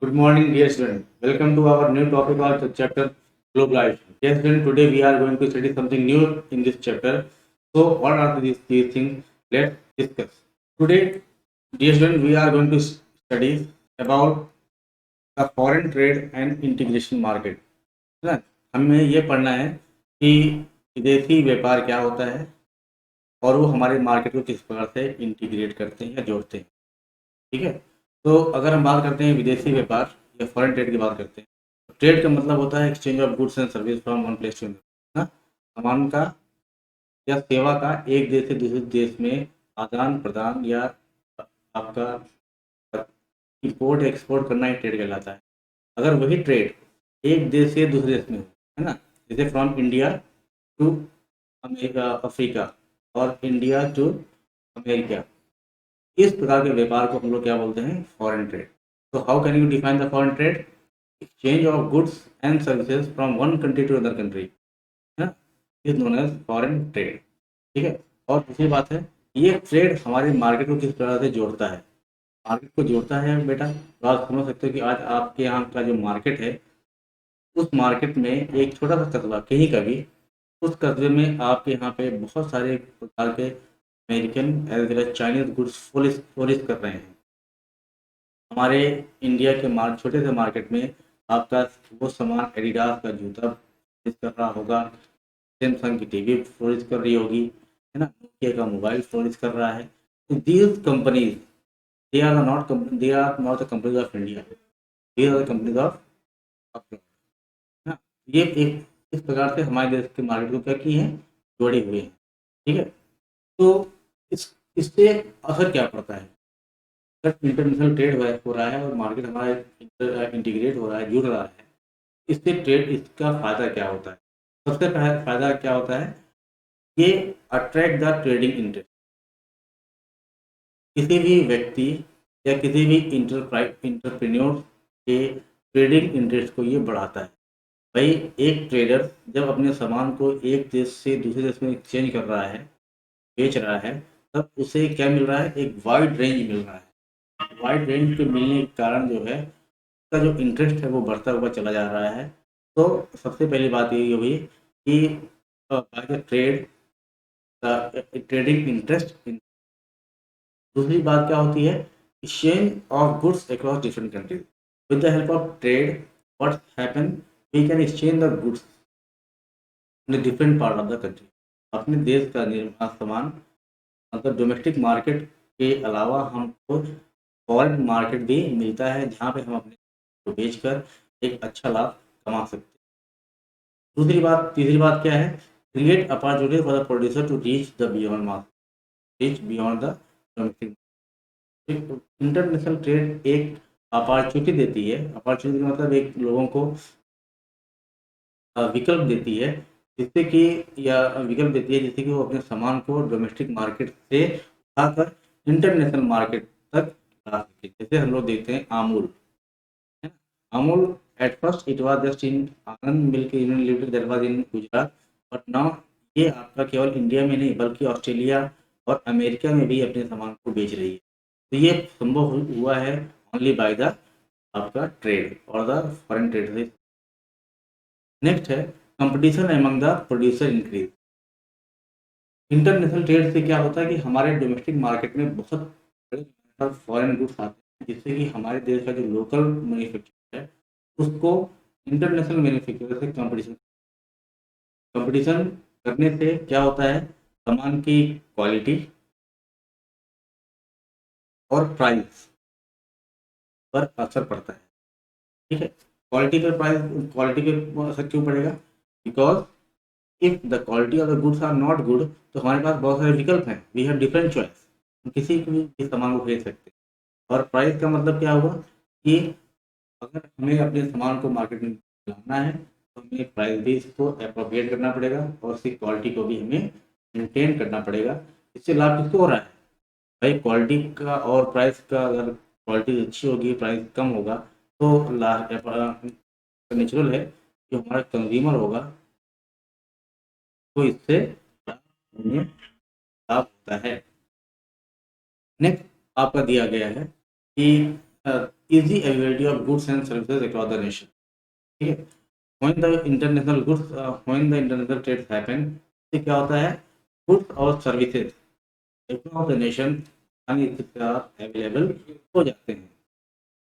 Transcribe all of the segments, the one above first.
Good morning, dear student. Welcome to our new topic of the chapter Globalization. Dear student, today we are going to study something new in this chapter. So, what are these things? Let's discuss. Today, dear student, we are going to study about the foreign trade and integration market. है ना? हमें ये पढ़ना है कि विदेशी व्यापार क्या होता है और वो हमारे मार्केट को किस प्रकार से इंटीग्रेट करते हैं या जोड़ते हैं। ठीक है, तो अगर हम बात करते हैं विदेशी व्यापार या फॉरेन ट्रेड की बात करते हैं, ट्रेड का मतलब होता है exchange of goods and service from one place to another, सामान का या सेवा का एक देश से दूसरे देश में आदान प्रदान या आपका इंपोर्ट एक्सपोर्ट करना ही ट्रेड कहलाता है। अगर वही ट्रेड एक देश से दूसरे देश में हो, है ना, जैसे from India to America Africa और इंडिया टू अमेरिका, इस प्रकार के व्यापार को हम लोग क्या बोलते हैं? Foreign trade. तो how can you define the foreign trade? Exchange of goods and services from one country to other country, है ना, is known as foreign trade. ठीक है, और दूसरी बात है, ये ट्रेड हमारे मार्केट को किस प्रकार से जोड़ता है? मार्केट को जोड़ता है बेटा, तो आप समझ सकते हो कि आज आपके यहाँ का जो मार्केट है, उस मार्केट में एक छोटा सा कस्बा कहीं का भी, उस कस्बे में आपके यहाँ पे बहुत सारे प्रकार के American as well as Chinese goods flourish कर रहे हैं। हमारे इंडिया के छोटे से मार्केट में आपका वो सामान एडिडास का जूता फ्लोरिश कर रहा होगा, सैमसंग की टीवी फ्लोरिश कर रही होगी, है ना, नोकिया का मोबाइल फ्लोरिश कर रहा है। तो these companies, they are not the companies of India, they are the companies of abroad, है ना। ये एक इस प्रकार से हमारे देश के मार्केट को क्या की है? जोड़े हुए हैं। ठीक है, तो इस इससे असर क्या पड़ता है? जब इंटरनेशनल ट्रेड हो रहा है और मार्केट हमारा इंटीग्रेट हो रहा है, जुड़ रहा है, इससे ट्रेड इसका फ़ायदा क्या होता है? सबसे पहला फ़ायदा क्या होता है? ये अट्रैक्ट द ट्रेडिंग इंटरेस्ट। किसी भी व्यक्ति या किसी भी इंटरप्रेन्योर के ट्रेडिंग इंटरेस्ट को ये बढ़ाता है। भाई, एक ट्रेडर जब अपने सामान को एक देश से दूसरे देश में एक्सचेंज कर रहा है, बेच रहा है, तब उसे क्या मिल रहा है? एक वाइड रेंज मिल रहा है। वाइड रेंज के मिलने के कारण जो है, उसका जो इंटरेस्ट है वो बढ़ता हुआ चला जा रहा है। तो सबसे पहली बात ये हुई कि by the trade, trading interest. दूसरी बात क्या होती है? Exchange of goods across different countries. With the help of trade, what happen, we can exchange the goods in different part of the country. अपने देश का निर्माण सामान, मतलब डोमेस्टिक मार्केट के अलावा हमको फॉरेन मार्केट भी मिलता है, जहाँ पे हम अपने को बेचकर एक अच्छा लाभ कमा सकते हैं। तीसरी बात क्या है? Create opportunity for the producer to reach the beyond market, reach beyond the domestic. International trade एक अपॉर्चुनिटी देती है। अपॉर्चुनिटी का मतलब एक लोगों को विकल्प देती है, जिससे कि या विकल्प देती है जिससे कि वो अपने सामान को डोमेस्टिक मार्केट से उठाकर इंटरनेशनल मार्केट तक ला सके। जैसे हम लोग देखते हैं अमूल, है ना। Amul at first it was just in Anand milk union limited, that was in Gujarat, but now ये आपका केवल इंडिया में नहीं बल्कि ऑस्ट्रेलिया और अमेरिका में भी अपने सामान को बेच रही है। तो ये संभव हुआ है ओनली बाय द आपका ट्रेड और द फॉरेन ट्रेड से। नेक्स्ट है competition among the producer increase. International trade से क्या होता है कि हमारे डोमेस्टिक मार्केट में बहुत बड़े फॉरेन गुड्स आते हैं, जिससे कि हमारे देश का जो लोकल मैन्युफैक्चर है उसको इंटरनेशनल मैन्युफैक्चरर से कंपटीशन करने से क्या होता है? सामान की क्वालिटी और प्राइस पर असर पड़ता है। ठीक है, क्वालिटी पे असर क्यों पड़ेगा? Because if the quality of the goods are not good, तो हमारे पास बहुत सारे विकल्प हैं, वी हैव डिफरेंट चॉइस, हम किसी भी सामान को खरीद सकते हैं। और प्राइस का मतलब क्या हुआ कि अगर हमें अपने सामान को मार्केट में लाना है, तो हमें प्राइस भी इसको अप्रोप्रिएट करना पड़ेगा और उसकी क्वालिटी को भी हमें मेंटेन करना पड़ेगा। इससे लाभ किसको हो रहा है? भाई, क्वालिटी का और प्राइस का, अगर क्वालिटी अच्छी होगी प्राइस कम होगा, तो नेचुरल है जो हमारा कंज्यूमर होगा तो इससे उन्हें लाभ होता है। नेक्स्ट आपका दिया गया है कि easy availability of goods and services across the nation. ठीक है, when the international trades happen, इससे क्या होता है, गुड्स और services across the nation available हो जाते हैं।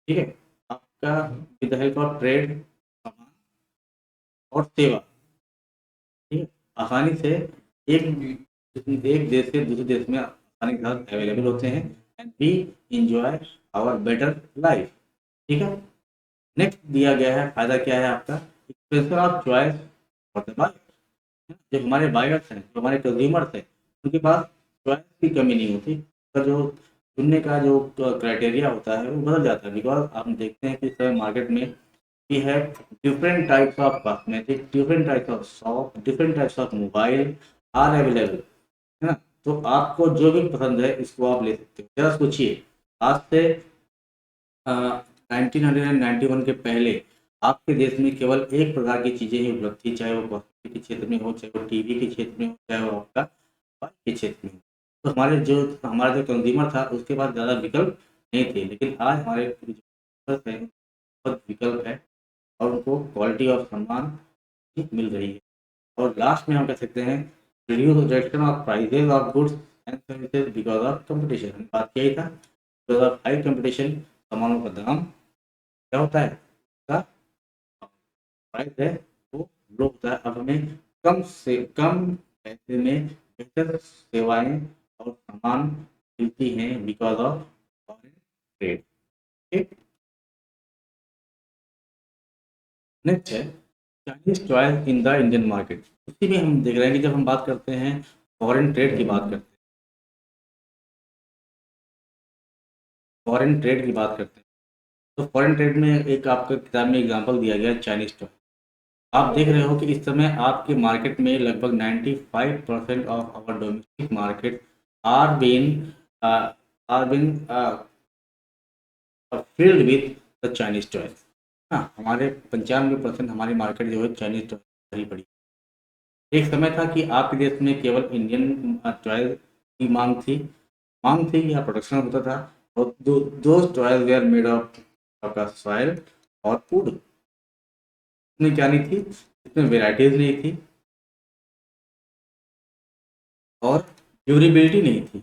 ठीक है, आपका with the help of trade, सामान और सेवा, ठीक है, आसानी से एक देश से दूसरे देश में आसानी के साथ अवेलेबल होते हैं and we enjoy our better life. ठीक है, नेक्स्ट दिया गया है फायदा क्या है आपका, expression of choice for the buyer. जो हमारे बायर्स हैं, जो हमारे कंज्यूमर्स हैं, उनके पास चॉइस की कमी नहीं होती, तो जो चुनने का जो क्राइटेरिया होता है वो बदल जाता है। बिकॉज आप देखते हैं कि इस समय मार्केट में we have different types of cosmetic, different types of shop, different types of mobile are available, है ना। तो आपको जो भी पसंद है इसको आप ले सकते हो। जरा सोचिए, आज से 1991 के पहले आपके देश में केवल एक प्रकार की चीज़ें ही उपलब्ध थी, चाहे वो कॉस्मेटिक के क्षेत्र में हो, चाहे वो टीवी के क्षेत्र में हो, चाहे वो आपका मोबाइल के क्षेत्र में हो। तो हमारा जो कंज्यूमर था उसके पास ज़्यादा विकल्प नहीं थे, लेकिन आज हमारे जो है बहुत विकल्प है और उनको क्वालिटी ऑफ सामान भी मिल रही है। और लास्ट में हम कह सकते हैं reduce reduction of prices of goods and services because of competition. हमने बात किया ही था, बिकॉज ऑफ हाई कंपटीशन सामानों का दाम क्या होता है, उसका प्राइस है वो लो होता है। अब हमें कम से कम पैसे में बेहतर सेवाएं और सामान मिलती हैं बिकॉज ऑफ फॉरेन ट्रेड। ठीक, नेक्स्ट है Chinese choice in the Indian market. उसी में हम देख रहे हैं कि जब हम बात करते हैं फॉरेन ट्रेड की बात करते हैं, फॉरेन ट्रेड की बात करते हैं, तो फॉरेन ट्रेड में एक आपका किताब में एग्जांपल दिया गया है चाइनीज टॉय। आप देख रहे हो कि इस समय आपके मार्केट में लगभग 95% of our domestic market are been are been filled with the Chinese toy. हाँ, हमारे 95% हमारी मार्केट जो है चाइनीज टॉय भरी पड़ी। एक समय था कि आपके देश में केवल इंडियन टॉय की मांग थी या प्रोडक्शन होता था, और दो टॉयज वेयर मेड ऑफ आपका सॉइल और वुड। इसमें क्या नहीं थी, इसमें वेराइटीज नहीं थी और ड्यूरेबिलिटी नहीं थी।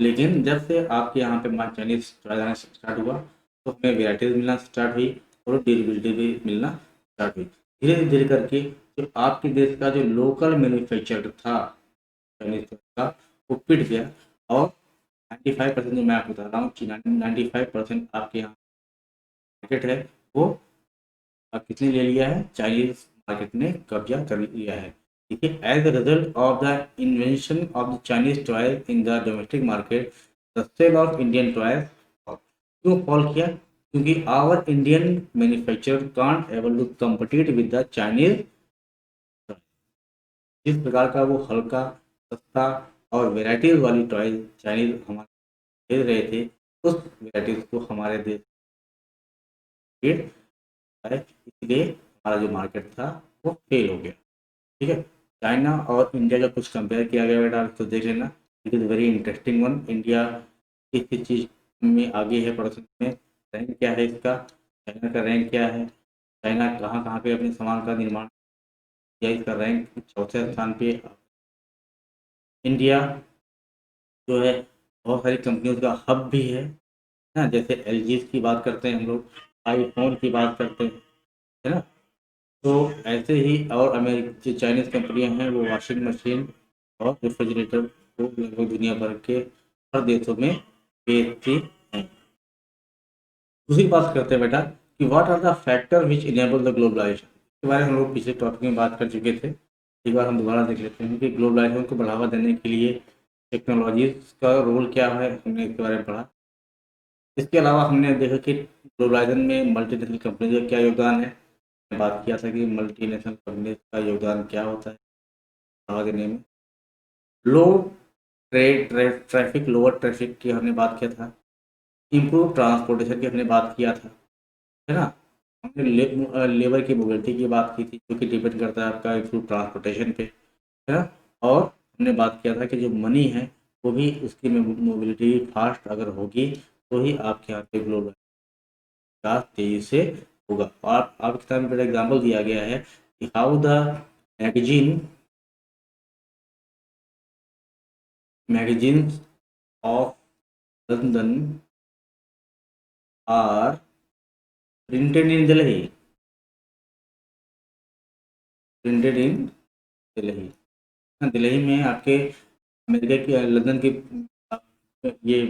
लेकिन जब से आपके यहाँ पे चाइनीज टॉयज आना स्टार्ट हुआ तो हमें वेराइटीज मिलना स्टार्ट हुई और ड्यूरेबिलिटी भी मिलना स्टार्ट हुई। धीरे धीरे करके जो आपके देश का जो लोकल मैन्युफैक्चर था चाइनीज टॉय का, वो पिट गया और 95% जो मैं आपको बता रहा हूँ, 95% आपके यहाँ मार्केट है वो किसने ले लिया है, चाइनीज मार्केट ने कब्जा कर लिया है। देखिए, as a result of the invention of the Chinese toy in the domestic market, the sale of Indian toys क्यों फॉल किया, क्योंकि our Indian manufacturer can't able to compete with the Chinese. जिस प्रकार का वो हल्का, सस्ता और वेराइटीज वाली टॉय चाइनीज हमारे भेज रहे थे, उस वेराइटीज को हमारे देश में इसलिए हमारा जो मार्केट था वो फेल हो गया। ठीक है, चाइना और इंडिया का कुछ कंपेयर किया गया बेटा, तो देख लेना, it is very interesting one. India किस किस चीज़ में आगे है, प्रोडक्शन में रैंक क्या है इसका, चाइना का रैंक क्या है, चाइना कहाँ कहाँ पे अपने सामान का निर्माण किया, इसका रैंक चौथे स्थान पे। इंडिया जो है बहुत सारी कंपनियों का हब भी है ना, जैसे एल की बात करते हैं हम लोग, आईफोन की बात करते हैं, है ना। तो ऐसे ही और अमेरिकी जो चाइनीज़ कंपनियां हैं वो वॉशिंग मशीन और रेफ्रिजरेटर को लगभग दुनिया भर के हर देशों में बेचती हैं। दूसरी बात करते हैं बेटा कि what are the factor which enable the globalisation. इसके बारे में हम लोग पिछले टॉपिक में बात कर चुके थे, एक बार हम दोबारा देख लेते हैं कि ग्लोबलाइजेशन को बढ़ावा देने के लिए टेक्नोलॉजीज का रोल क्या है, हमने इसके बारे में पढ़ा। इसके अलावा हमने देखा कि ग्लोबलाइजेशन में मल्टीनेशनल कंपनी का क्या योगदान है। बात किया था कि मल्टीनेशनल कंपनी का योगदान क्या होता है बढ़ावा देने में। लो ट्रैफिक, लोअर ट्रैफिक की हमने बात किया था। इम्प्रूव ट्रांसपोर्टेशन की हमने बात किया था, है ना। हमने लेबर की मोबिलिटी की बात की थी, जो कि डिपेंड करता है आपका इम्प्रूव ट्रांसपोर्टेशन पे, है ना। और हमने बात किया था कि जो मनी है वो भी उसकी मोबिलिटी फास्ट अगर होगी तो ही आपके यहाँ पे ग्लोबल विकास तेजी से होगा। और आपके सामने मेरा एग्जाम्पल दिया गया है कि how the magazine magazines of London are printed in Delhi. Printed in Delhi. Delhi में आपके अमेरिका की लंदन की ये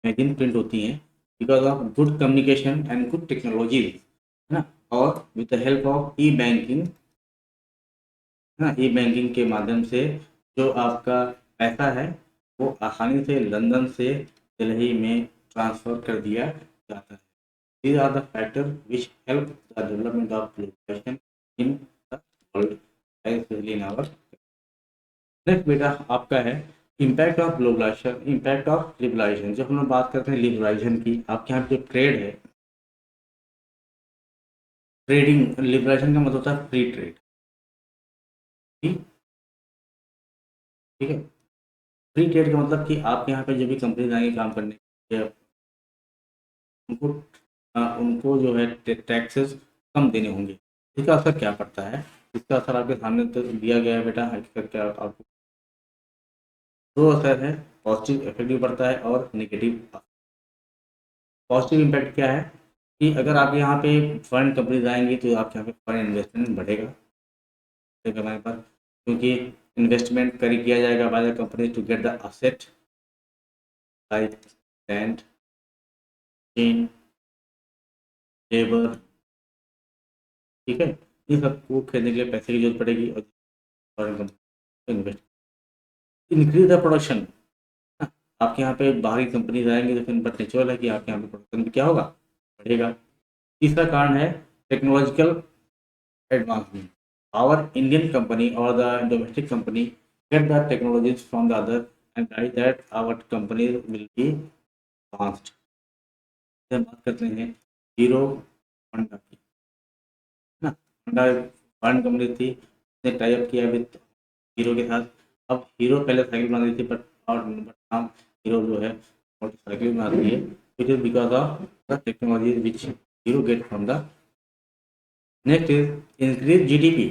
मैगजीन प्रिंट होती हैं because of good communication and good technology, है ना। और with the help of E banking, है ना, ई बैंकिंग के माध्यम से जो आपका पैसा है वो आसानी से लंदन से दिल्ली में ट्रांसफ़र कर दिया जाता है। These are the factors which help the development of globalization in the world, especially in our. Next बेटा आपका है impact of globalisation, impact of liberalisation. जब हम लोग बात करते हैं लिबरलाइजेशन की, आपके यहाँ जो ट्रेड है, ट्रेडिंग, लिबरलाइजेशन का मतलब होता है फ्री ट्रेड। ठीक है, फ्री ट्रेड का मतलब कि आपके यहाँ पे जो भी कंपनीज आएंगी काम करने के लिए, उनको उनको जो है टैक्सेस कम देने होंगे। इसका असर क्या पड़ता है? इसका असर आपके सामने तो दिया गया है बेटा, हकीकत क्या आपको दो असर है, पॉजिटिव इफेक्ट भी पड़ता है और नेगेटिव। पॉजिटिव इम्पैक्ट क्या है कि अगर आपके यहाँ पे फॉरेन कंपनीज आएंगी तो आपके यहाँ पे फॉरेन इन्वेस्टमेंट बढ़ेगा हमारे पास, क्योंकि इन्वेस्टमेंट किया जाएगा by the company to get the asset like land, machine, labour. ठीक है, इन सबको खरीदने के लिए पैसे की जरूरत पड़ेगी और foreign company invest, increase the production. आपके यहाँ पे बाहरी कंपनीज आएंगे तो फिर बट नेचुरल है कि आपके यहाँ पे प्रोडक्शन भी क्या होगा, बढ़ेगा। तीसरा कारण है technological advancement. Our Indian company और the domestic company get the technologies from the other and by that our company will be advanced. जब बात करते हैं हीरो होंडा की, ना, होंडा फॉरेन कंपनी थी, उसने टाई अप किया विद हीरो के साथ। अब हीरो पहले साइकिल बना रही थी बट नाम हीरो जो है मोटरसाइकिल बनाती है, it is because of the technology which hero get from the. Next is increase GDP,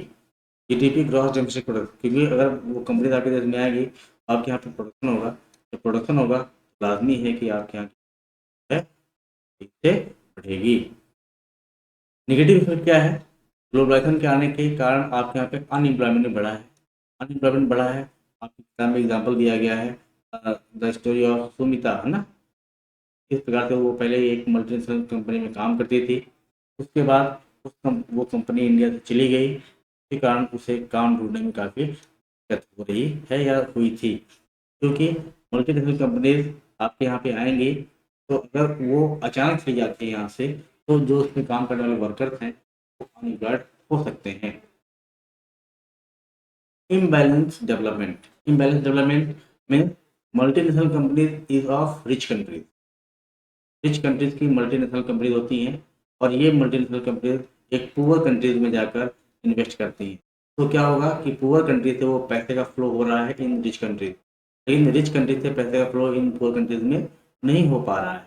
GDP gross domestic product, क्योंकि अगर वो कंपनी आपके देश में आएगी आपके यहाँ पे प्रोडक्शन होगा, जब प्रोडक्शन होगा लाजमी है कि आपके यहाँ है ठीक से बढ़ेगी। नेगेटिव इफेक्ट क्या है? ग्लोबलाइजेशन के आने के कारण आपके यहाँ पे अनएम्प्लॉयमेंट बढ़ा है, अनएम्प्लॉयमेंट बढ़ा है। आपके किताब में एग्जाम्पल दिया गया है द स्टोरी ऑफ सुमिता, है ना। इस प्रकार से वो पहले एक मल्टीनेशनल कंपनी में काम करती थी, उसके बाद वो कंपनी इंडिया से चली गई, इसके कारण उसे काम ढूंढने में काफ़ी दिक्कत हो रही है या हुई थी, क्योंकि मल्टीनेशनल कंपनीज आपके यहाँ पे आएंगी तो अगर वो अचानक चली जाती है यहाँ से तो जो उसमें काम करने वाले वर्कर्स हैं वो अनएम्प्लॉयड हो सकते हैं। Imbalance development, imbalance development mean multinational companies is of rich countries, rich countries की मल्टीनेशनल कंपनीज होती हैं और ये मल्टीनेशनल कंपनीज एक पुअर कंट्रीज में जाकर इन्वेस्ट करती हैं। तो क्या होगा कि पुअर कंट्री से वो पैसे का फ्लो हो रहा है इन रिच कंट्रीज, लेकिन रिच कंट्री से पैसे का फ्लो इन पुअर कंट्रीज में नहीं हो पा रहा है।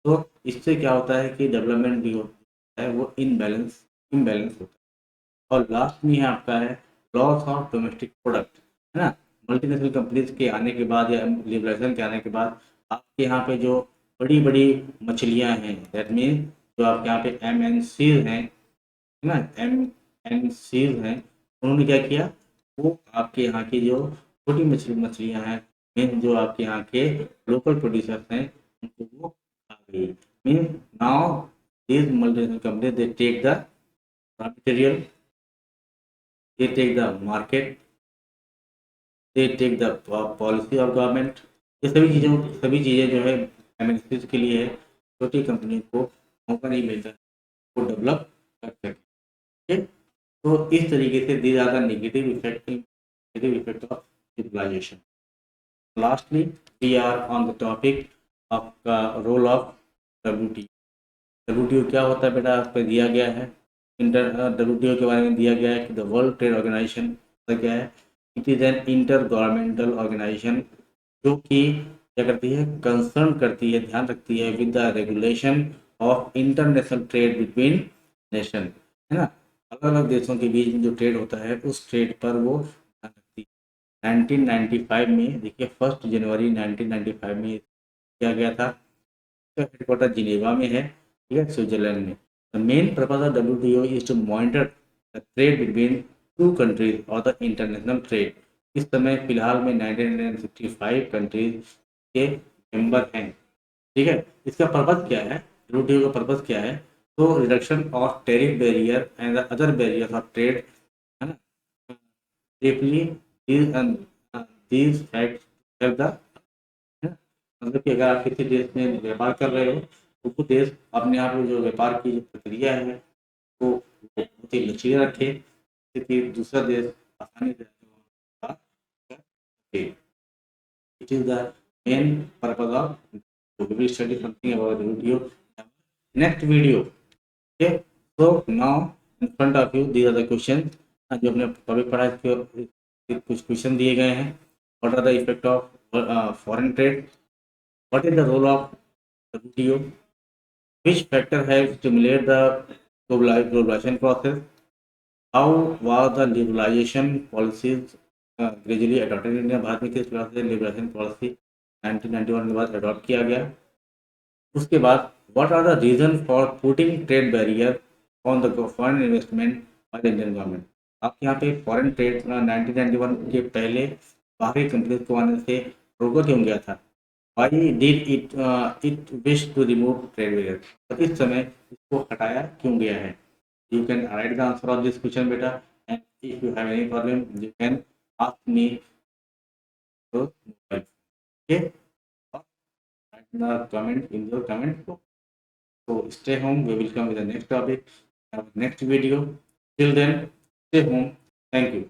तो इससे क्या होता है कि डेवलपमेंट भी होता है वो इम्बैलेंस होता है। और लास्ट में आपका है लॉस ऑफ डोमेस्टिक प्रोडक्ट, है ना। मल्टीनेशनल कंपनीज के आने के बाद या लिबरलाइजेशन के आने के बाद आपके यहाँ पे जो बड़ी बड़ी मछलियाँ हैं, दैट मीन जो आपके यहाँ पे MNCs हैं, है ना, MNCs हैं, उन्होंने क्या किया, वो आपके यहाँ की जो छोटी मछलियाँ हैं, मीन जो आपके यहाँ के लोकल प्रोड्यूसर्स हैं उनको वो खा गई। Mean now these multinational companies they take the raw material, they take the market, they take the policy of government। ये सभी चीज़ें जो है MNCs के लिए है, छोटी कंपनी को मौका नहीं मिलता वो डेवलप कर सके। ठीक, तो इस तरीके से these are the negative effect of globalisation. Lastly we are on the topic of role of WTO क्या होता है बेटा, आप पे दिया गया है। WTO के बारे में दिया गया है कि द वर्ल्ड ट्रेड ऑर्गेनाइजेशन क्या है it is an intergovernmental organisation जो कि क्या करती है, कंसर्न करती है, ध्यान रखती है with the regulation of international trade between nation, है ना। अलग अलग देशों के बीच में जो ट्रेड होता है उस ट्रेड पर वो ध्यान रखती है। 1995 में देखिए, 1 जनवरी 1995 में किया गया था। इसका हेडक्वार्टर जिनेवा में है, ठीक है, स्विट्जरलैंड में। The main purpose of WTO is to monitor the trade between two countries और द इंटरनेशनल ट्रेड। इस समय फिलहाल में 1965 कंट्रीज के मेंबर हैं, ठीक है। इसका पर्पज क्या है, WTO का पर्पज क्या है? तो reduction of tariff barrier and other barrier of trade, है ना। Briefly these facts help the, है ना? मतलब कि अगर आप किसी देश में व्यापार कर रहे हो तो वो देश अपने आप में जो व्यापार की जो प्रक्रिया है वो बहुत ही लचीला रखे, क्योंकि दूसरा देश आसानी से व्यापार कर सके। It is the main purpose of, we will study something about the video next video, okay। So now in front of you these are the questions, जो हमने टॉपिक पढ़ा इसके कुछ क्वेश्चन दिए गए हैं। What are the effect of foreign trade, what is the role of WTO, which factor helps stimulate the globalization process, how was the liberalization policies gradually adopted in India, Bharat में किस प्रकार से लिबरेशन पॉलिसी 1991 के बाद adopt किया गया। उसके बाद what are the reason for putting trade barrier on the foreign investment by the Indian government. आपके यहाँ पे फॉरेन ट्रेड 1991 के पहले बाहरी कंपनीज को आने से रोका क्यों गया था? Why did it wish to remove trade barrier, और इस समय इसको हटाया क्यों गया है? You can write the answer of this question बेटा, and if you have any problem you can ask me too, okay, the comment in your comment box. So stay home. We will come with the next topic, next video. Till then, stay home. Thank you.